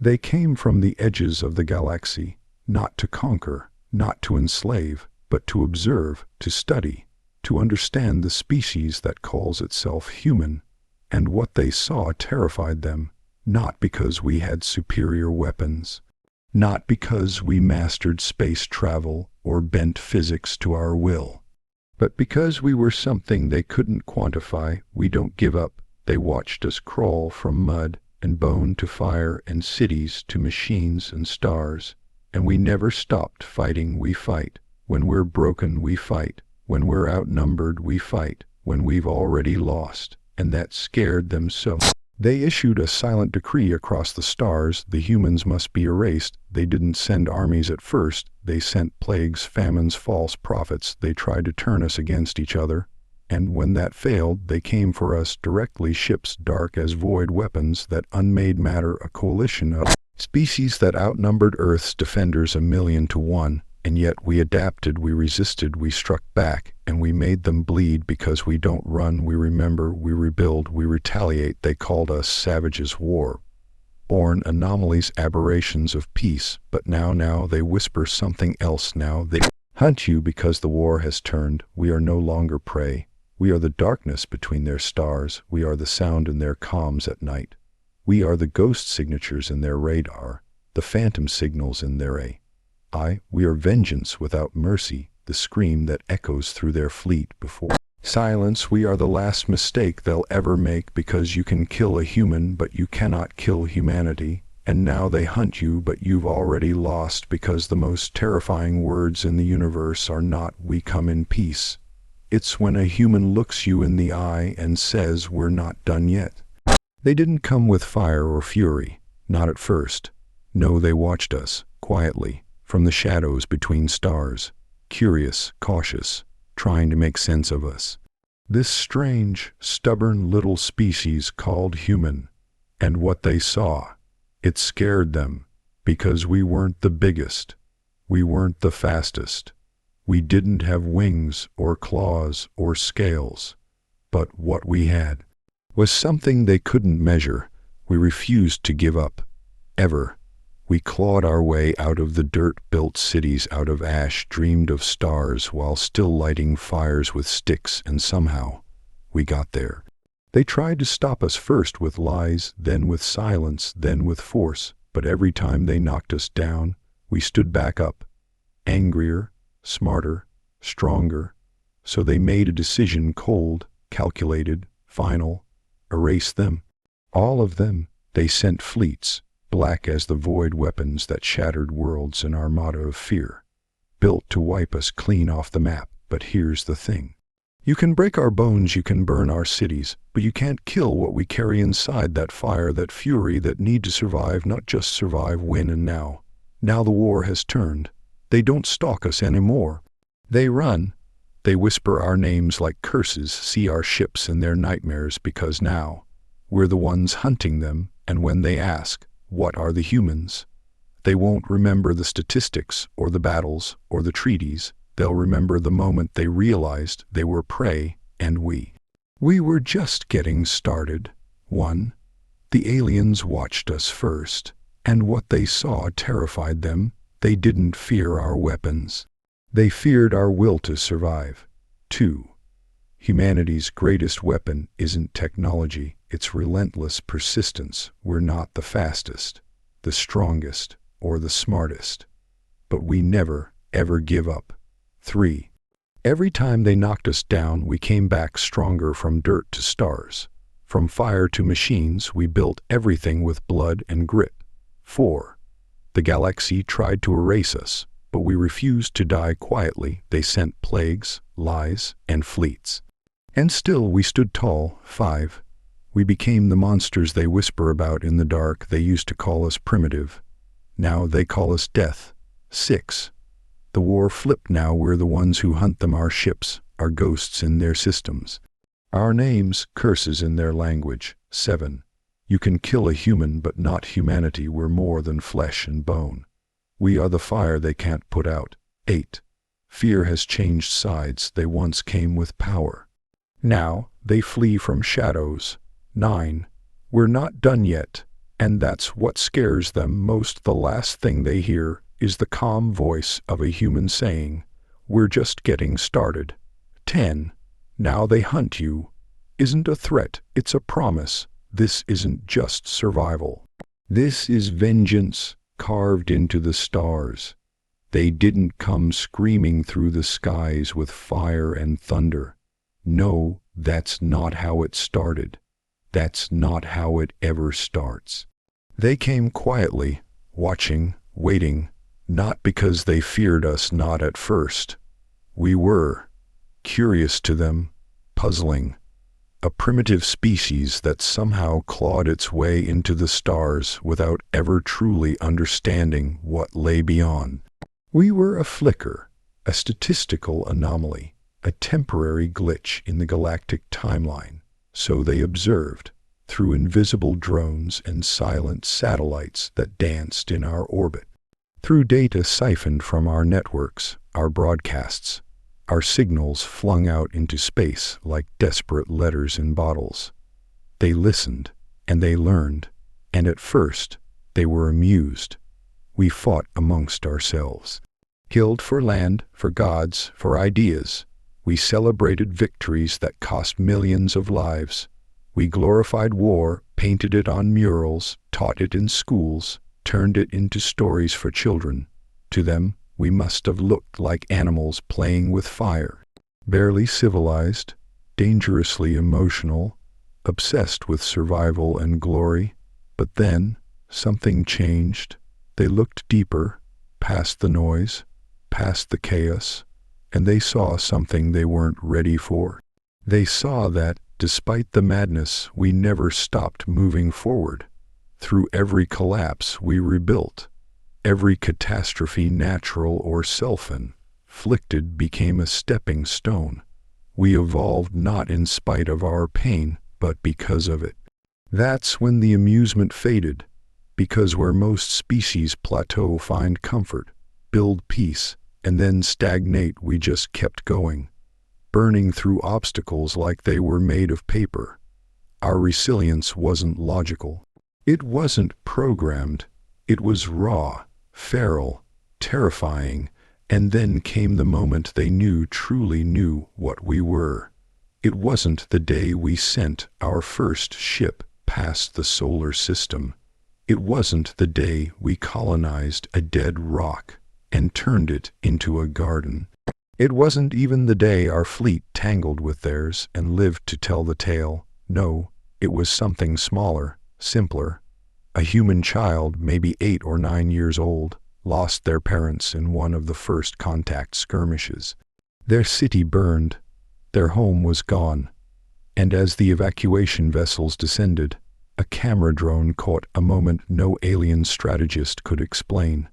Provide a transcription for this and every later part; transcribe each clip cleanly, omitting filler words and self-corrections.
They came from the edges of the galaxy, not to conquer, not to enslave, but to observe, to study, to understand the species that calls itself human. And what they saw terrified them, not because we had superior weapons, not because we mastered space travel or bent physics to our will, but because we were something they couldn't quantify. We don't give up. They watched us crawl from mud and bone to fire and cities to machines and stars, and we never stopped fighting. We fight. When we're broken, we fight. When we're outnumbered, we fight. When we've already lost. And that scared them so. They issued a silent decree across the stars: the humans must be erased. They didn't send armies at first. They sent plagues, famines, false prophets. They tried to turn us against each other. And when that failed, they came for us directly. Ships dark as void, weapons that unmade matter, a coalition of species that outnumbered Earth's defenders 1,000,000 to 1. And yet we adapted, we resisted, we struck back, and we made them bleed. Because we don't run, we remember, we rebuild, we retaliate. They called us savages, war-born anomalies, aberrations of peace. But now they whisper something else. Now they hunt you because the war has turned. We are no longer prey. We are the darkness between their stars. We are the sound in their comms at night. We are the ghost signatures in their radar, the phantom signals in their AI. We are vengeance without mercy, the scream that echoes through their fleet before silence. We are the last mistake they'll ever make, because you can kill a human but you cannot kill humanity. And now they hunt you, but you've already lost, because the most terrifying words in the universe are not "we come in peace." It's when a human looks you in the eye and says, "We're not done yet." They didn't come with fire or fury, not at first. No, they watched us, quietly, from the shadows between stars, curious, cautious, trying to make sense of us. This strange, stubborn little species called human. And what they saw, it scared them, because we weren't the biggest. We weren't the fastest. We didn't have wings or claws or scales. But what we had was something they couldn't measure. We refused to give up, ever. We clawed our way out of the dirt, built cities out of ash, dreamed of stars while still lighting fires with sticks, and somehow we got there. They tried to stop us, first with lies, then with silence, then with force. But every time they knocked us down, we stood back up, angrier, smarter, stronger. So they made a decision, cold, calculated, final: erase them. All of them. They sent fleets, black as the void, weapons that shattered worlds, an armada of fear, built to wipe us clean off the map. But here's the thing. You can break our bones, you can burn our cities, but you can't kill what we carry inside, that fire, that fury, that need to survive, not just survive, win. And now the war has turned. They don't stalk us anymore. They run. They whisper our names like curses, see our ships in their nightmares, because now we're the ones hunting them. And when they ask, what are the humans? They won't remember the statistics or the battles or the treaties. They'll remember the moment they realized they were prey, and we were just getting started. 1. The aliens watched us first, and what they saw terrified them. They didn't fear our weapons. They feared our will to survive. 2. Humanity's greatest weapon isn't technology, it's relentless persistence. We're not the fastest, the strongest, or the smartest, but we never, ever give up. 3. Every time they knocked us down, we came back stronger. From dirt to stars, from fire to machines, we built everything with blood and grit. 4. The galaxy tried to erase us, but we refused to die quietly. They sent plagues, lies, and fleets, and still we stood tall. 5. We became the monsters they whisper about in the dark. They used to call us primitive. Now they call us death. 6. The war flipped. Now we're the ones who hunt them, our ships, our ghosts in their systems, our names, curses in their language. 7. You can kill a human, but not humanity. We're more than flesh and bone. We are the fire they can't put out. 8. Fear has changed sides. They once came with power. Now they flee from shadows. 9. We're not done yet. And that's what scares them most. The last thing they hear is the calm voice of a human saying, "We're just getting started." 10. Now they hunt you. Isn't a threat, it's a promise. This isn't just survival. This is vengeance carved into the stars. They didn't come screaming through the skies with fire and thunder. No, that's not how it started. That's not how it ever starts. They came quietly, watching, waiting, not because they feared us, not at first. We were curious to them, puzzling. A primitive species that somehow clawed its way into the stars without ever truly understanding what lay beyond. We were a flicker, a statistical anomaly, a temporary glitch in the galactic timeline, so they observed, through invisible drones and silent satellites that danced in our orbit. Through data siphoned from our networks, our broadcasts, our signals flung out into space like desperate letters in bottles. They listened, and they learned, and at first, they were amused. We fought amongst ourselves. Killed for land, for gods, for ideas. We celebrated victories that cost millions of lives. We glorified war, painted it on murals, taught it in schools, turned it into stories for children. To them, we must have looked like animals playing with fire. Barely civilized, dangerously emotional, obsessed with survival and glory. But then, something changed. They looked deeper, past the noise, past the chaos, and they saw something they weren't ready for. They saw that, despite the madness, we never stopped moving forward. Through every collapse we rebuilt. Every catastrophe, natural or self-inflicted, became a stepping stone. We evolved not in spite of our pain, but because of it. That's when the amusement faded, because where most species plateau, find comfort, build peace, and then stagnate, we just kept going, burning through obstacles like they were made of paper. Our resilience wasn't logical. It wasn't programmed. It was raw, feral, terrifying, and then came the moment they truly knew what we were. It wasn't the day we sent our first ship past the solar system. It wasn't the day we colonized a dead rock and turned it into a garden. It wasn't even the day our fleet tangled with theirs and lived to tell the tale. No, it was something smaller, simpler. A human child, maybe 8 or 9 years old, lost their parents in one of the first contact skirmishes. Their city burned. Their home was gone. And as the evacuation vessels descended, a camera drone caught a moment no alien strategist could explain.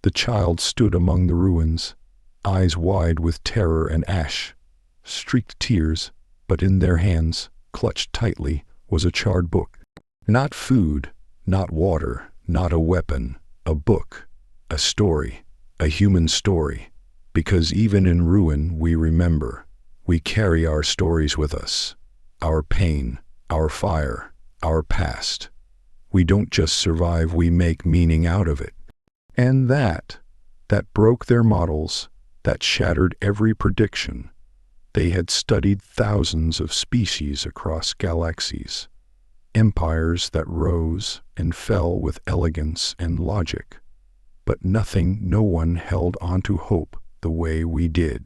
The child stood among the ruins, eyes wide with terror and ash-streaked tears, but in their hands, clutched tightly, was a charred book. Not food, not water, not a weapon, a book, a story, a human story. Because even in ruin we remember. We carry our stories with us. Our pain, our fire, our past. We don't just survive, we make meaning out of it. And that broke their models, that shattered every prediction. They had studied thousands of species across galaxies. Empires that rose and fell with elegance and logic. But no one held onto hope the way we did.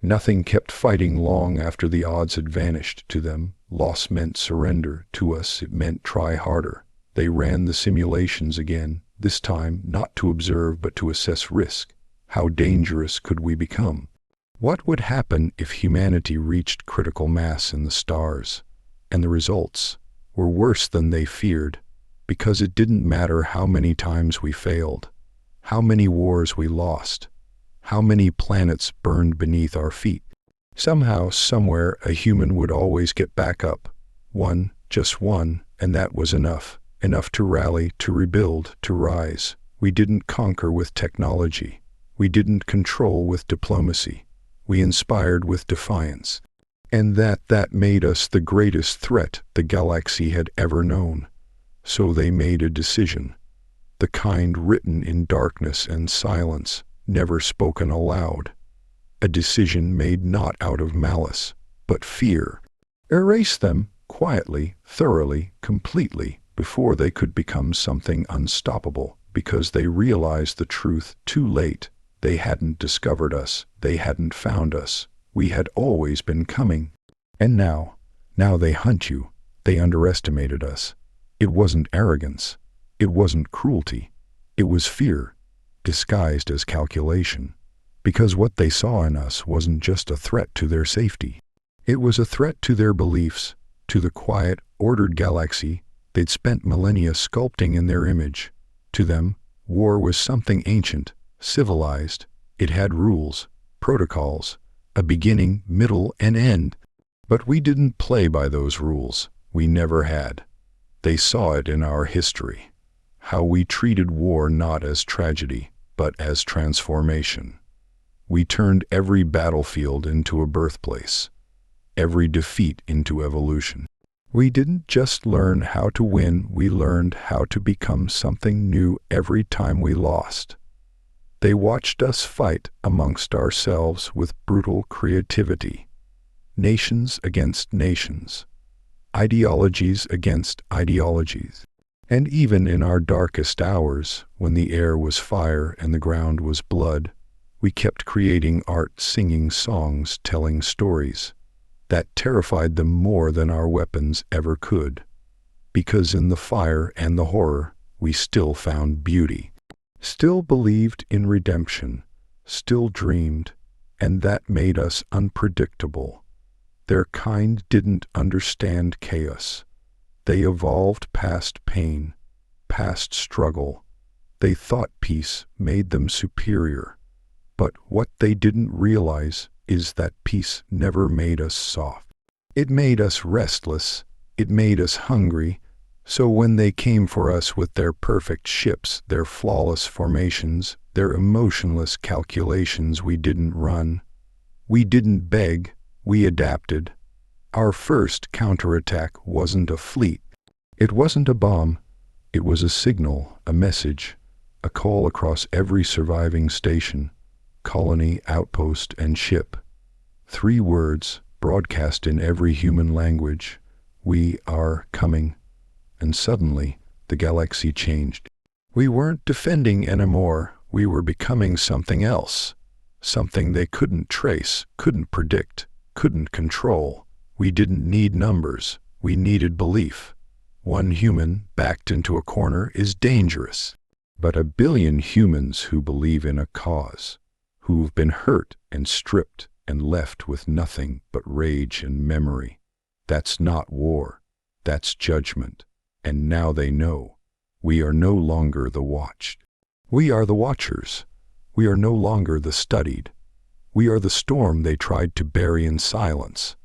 Nothing kept fighting long after the odds had vanished. To them, loss meant surrender. To us, it meant try harder. They ran the simulations again, this time not to observe but to assess risk. How dangerous could we become? What would happen if humanity reached critical mass in the stars? And the results were worse than they feared, because it didn't matter how many times we failed, how many wars we lost, how many planets burned beneath our feet. Somehow, somewhere, a human would always get back up. One, just one, and that was enough. Enough to rally, to rebuild, to rise. We didn't conquer with technology. We didn't control with diplomacy. We inspired with defiance. And that made us the greatest threat the galaxy had ever known. So they made a decision, the kind written in darkness and silence, never spoken aloud. A decision made not out of malice, but fear. Erase them, quietly, thoroughly, completely, before they could become something unstoppable, because they realized the truth too late. They hadn't discovered us, they hadn't found us. We had always been coming. And now they hunt you. They underestimated us. It wasn't arrogance. It wasn't cruelty. It was fear, disguised as calculation. Because what they saw in us wasn't just a threat to their safety. It was a threat to their beliefs, to the quiet, ordered galaxy they'd spent millennia sculpting in their image. To them, war was something ancient, civilized. It had rules, protocols, a beginning, middle, and end. But we didn't play by those rules. We never had. They saw it in our history. How we treated war not as tragedy, but as transformation. We turned every battlefield into a birthplace, every defeat into evolution. We didn't just learn how to win, we learned how to become something new every time we lost. They watched us fight amongst ourselves with brutal creativity. Nations against nations. Ideologies against ideologies. And even in our darkest hours, when the air was fire and the ground was blood, we kept creating art, singing songs, telling stories. That terrified them more than our weapons ever could. Because in the fire and the horror, we still found beauty. Still believed in redemption. Still dreamed. And that made us unpredictable. Their kind didn't understand chaos. They evolved past pain, past struggle. They thought peace made them superior. But what they didn't realize is that peace never made us soft. It made us restless. It made us hungry. So when they came for us with their perfect ships, their flawless formations, their emotionless calculations, we didn't run. We didn't beg. We adapted. Our first counterattack wasn't a fleet. It wasn't a bomb. It was a signal, a message, a call across every surviving station, colony, outpost, and ship. 3 words, broadcast in every human language. We are coming. And suddenly, the galaxy changed. We weren't defending anymore. We were becoming something else. Something they couldn't trace, couldn't predict, couldn't control. We didn't need numbers. We needed belief. 1 human backed into a corner is dangerous. But 1 billion humans who believe in a cause, who've been hurt and stripped and left with nothing but rage and memory. That's not war. That's judgment. And now they know. We are no longer the watched. We are the watchers. We are no longer the studied. We are the storm they tried to bury in silence.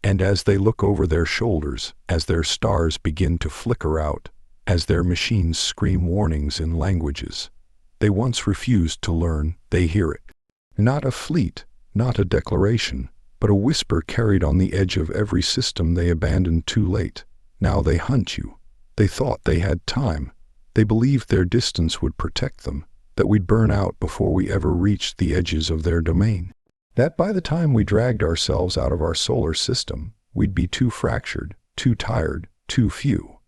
And as they look over their shoulders, as their stars begin to flicker out, as their machines scream warnings in languages they once refused to learn, they hear it. Not a fleet, not a declaration, but a whisper carried on the edge of every system they abandoned too late. Now they hunt you. They thought they had time. They believed their distance would protect them, that we'd burn out before we ever reached the edges of their domain. That by the time we dragged ourselves out of our solar system, we'd be too fractured, too tired, too few.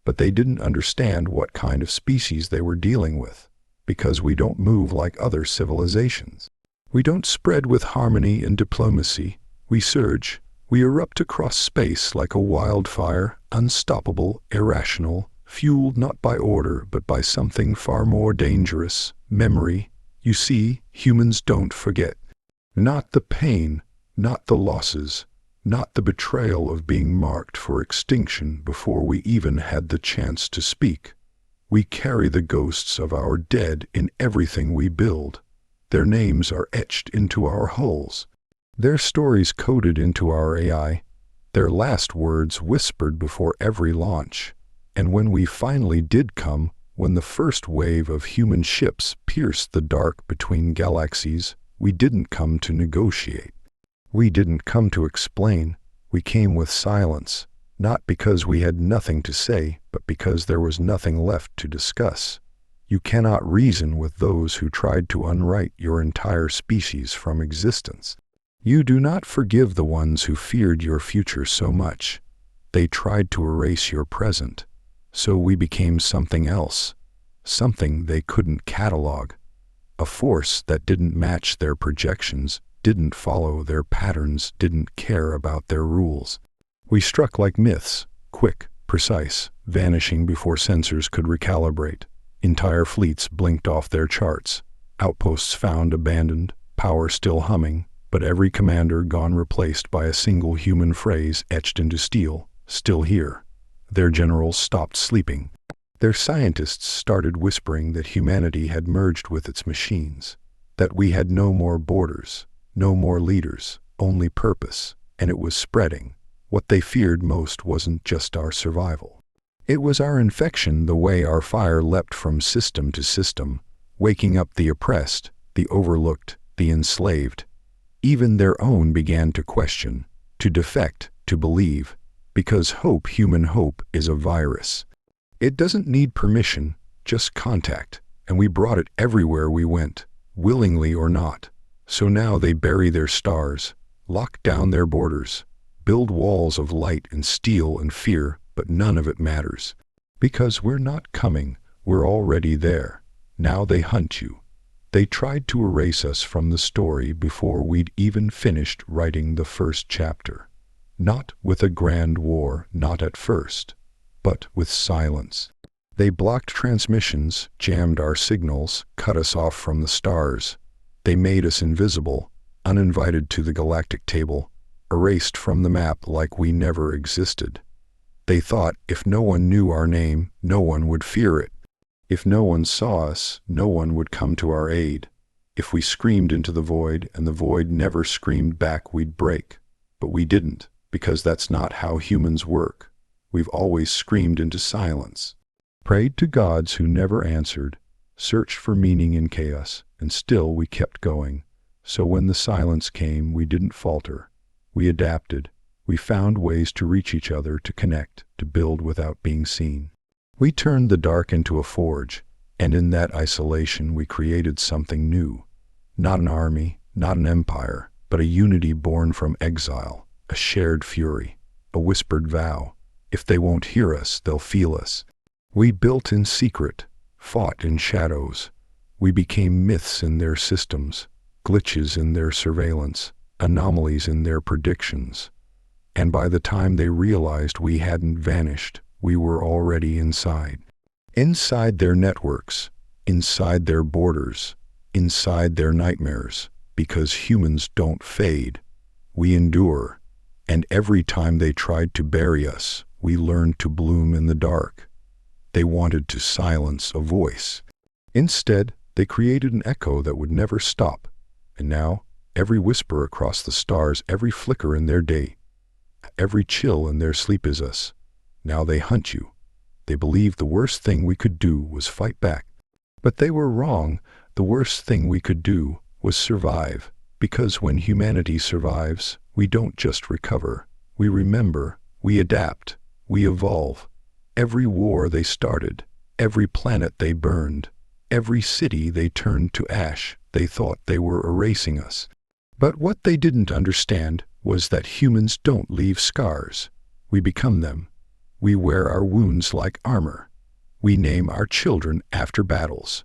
But they didn't understand what kind of species they were dealing with, because we don't move like other civilizations. We don't spread with harmony and diplomacy. We surge. We erupt across space like a wildfire, unstoppable, irrational, fueled not by order but by something far more dangerous, memory. You see, humans don't forget. Not the pain, not the losses, not the betrayal of being marked for extinction before we even had the chance to speak. We carry the ghosts of our dead in everything we build. Their names are etched into our hulls. Their stories coded into our AI. Their last words whispered before every launch. And when we finally did come, when the first wave of human ships pierced the dark between galaxies, we didn't come to negotiate. We didn't come to explain. We came with silence. Not because we had nothing to say, but because there was nothing left to discuss. You cannot reason with those who tried to unwrite your entire species from existence. You do not forgive the ones who feared your future so much. They tried to erase your present. So we became something else, something they couldn't catalog, a force that didn't match their projections, didn't follow their patterns, didn't care about their rules. We struck like myths, quick, precise, vanishing before sensors could recalibrate. Entire fleets blinked off their charts, outposts found abandoned, power still humming, but every commander gone, replaced by a single human phrase etched into steel, still here. Their generals stopped sleeping. Their scientists started whispering that humanity had merged with its machines, that we had no more borders, no more leaders, only purpose, and it was spreading. What they feared most wasn't just our survival. It was our infection, the way our fire leapt from system to system, waking up the oppressed, the overlooked, the enslaved. Even their own began to question, to defect, to believe, because hope, human hope, is a virus. It doesn't need permission, just contact, and we brought it everywhere we went, willingly or not. So now they bury their stars, lock down their borders, build walls of light and steel and fear, but none of it matters. Because we're not coming, we're already there. Now they hunt you. They tried to erase us from the story before we'd even finished writing the first chapter. Not with a grand war, not at first, but with silence. They blocked transmissions, jammed our signals, cut us off from the stars. They made us invisible, uninvited to the galactic table, erased from the map like we never existed. They thought if no one knew our name, no one would fear it. If no one saw us, no one would come to our aid. If we screamed into the void and the void never screamed back, we'd break. But we didn't, because that's not how humans work. We've always screamed into silence, prayed to gods who never answered, searched for meaning in chaos, and still we kept going. So when the silence came, we didn't falter. We adapted. We found ways to reach each other, to connect, to build without being seen. We turned the dark into a forge, and in that isolation we created something new. Not an army, not an empire, but a unity born from exile, a shared fury, a whispered vow. If they won't hear us, they'll feel us. We built in secret, fought in shadows. We became myths in their systems, glitches in their surveillance, anomalies in their predictions. And by the time they realized we hadn't vanished, we were already inside. Inside their networks, inside their borders, inside their nightmares, because humans don't fade. We endure, and every time they tried to bury us, we learned to bloom in the dark. They wanted to silence a voice. Instead, they created an echo that would never stop. And now, every whisper across the stars, every flicker in their day, every chill in their sleep is us. Now they hunt you. They believed the worst thing we could do was fight back. But they were wrong. The worst thing we could do was survive. Because when humanity survives, we don't just recover. We remember, we adapt, we evolve. Every war they started, every planet they burned, every city they turned to ash, they thought they were erasing us. But what they didn't understand was that humans don't leave scars. We become them. We wear our wounds like armor. We name our children after battles.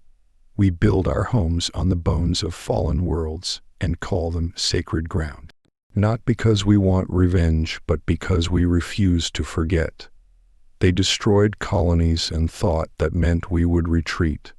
We build our homes on the bones of fallen worlds and call them sacred ground. Not because we want revenge, but because we refuse to forget. They destroyed colonies and thought that meant we would retreat.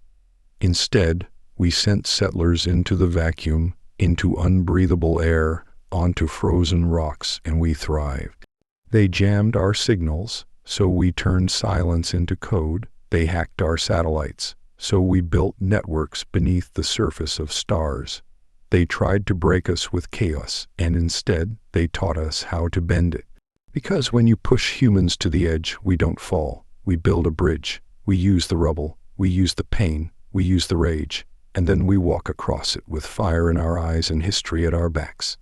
Instead, we sent settlers into the vacuum, into unbreathable air, onto frozen rocks, and we thrived. They jammed our signals, so we turned silence into code. They hacked our satellites, so we built networks beneath the surface of stars. They tried to break us with chaos, and instead, they taught us how to bend it. Because when you push humans to the edge, we don't fall. We build a bridge. We use the rubble. We use the pain. We use the rage. And then we walk across it with fire in our eyes and history at our backs.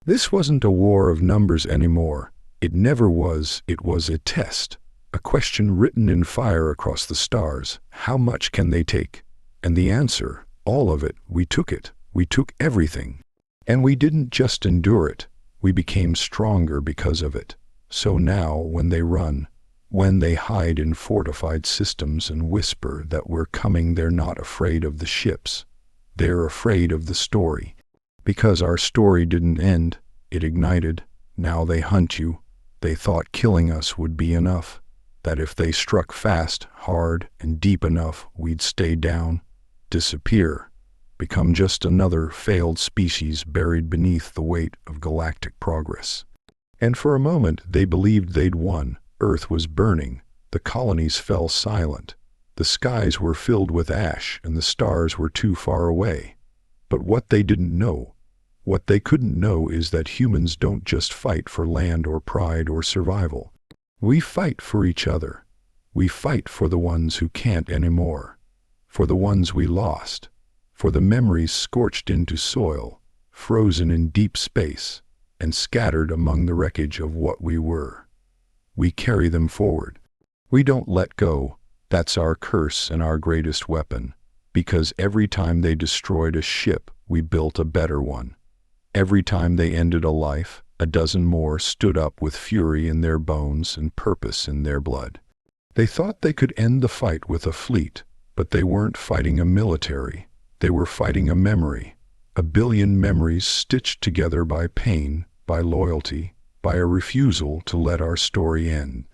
This wasn't a war of numbers anymore. It never was. It was a test. A question written in fire across the stars. How much can they take? And the answer, all of it. We took it. We took everything. And we didn't just endure it. We became stronger because of it. So now, when they run, when they hide in fortified systems and whisper that we're coming, they're not afraid of the ships. They're afraid of the story. Because our story didn't end, it ignited. Now they hunt you. They thought killing us would be enough. That if they struck fast, hard, and deep enough, we'd stay down, disappear, become just another failed species buried beneath the weight of galactic progress. And for a moment they believed they'd won. Earth was burning. The colonies fell silent. The skies were filled with ash and the stars were too far away. But what they didn't know, what they couldn't know, is that humans don't just fight for land or pride or survival. We fight for each other. We fight for the ones who can't anymore. For the ones we lost. For the memories scorched into soil, frozen in deep space, and scattered among the wreckage of what we were. We carry them forward. We don't let go. That's our curse and our greatest weapon. Because every time they destroyed a ship, we built a better one. Every time they ended a life, a dozen more stood up with fury in their bones and purpose in their blood. They thought they could end the fight with a fleet, but they weren't fighting a military. They were fighting a memory. A billion memories stitched together by pain, by loyalty, by a refusal to let our story end.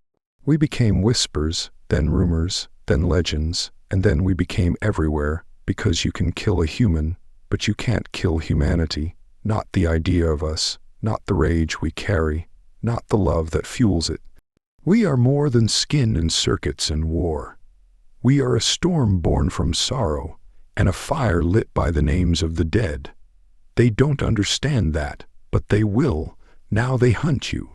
We became whispers, then rumors, then legends, and then we became everywhere, because you can kill a human, but you can't kill humanity, not the idea of us, not the rage we carry, not the love that fuels it. We are more than skin and circuits and war. We are a storm born from sorrow, and a fire lit by the names of the dead. They don't understand that, but they will. Now they hunt you.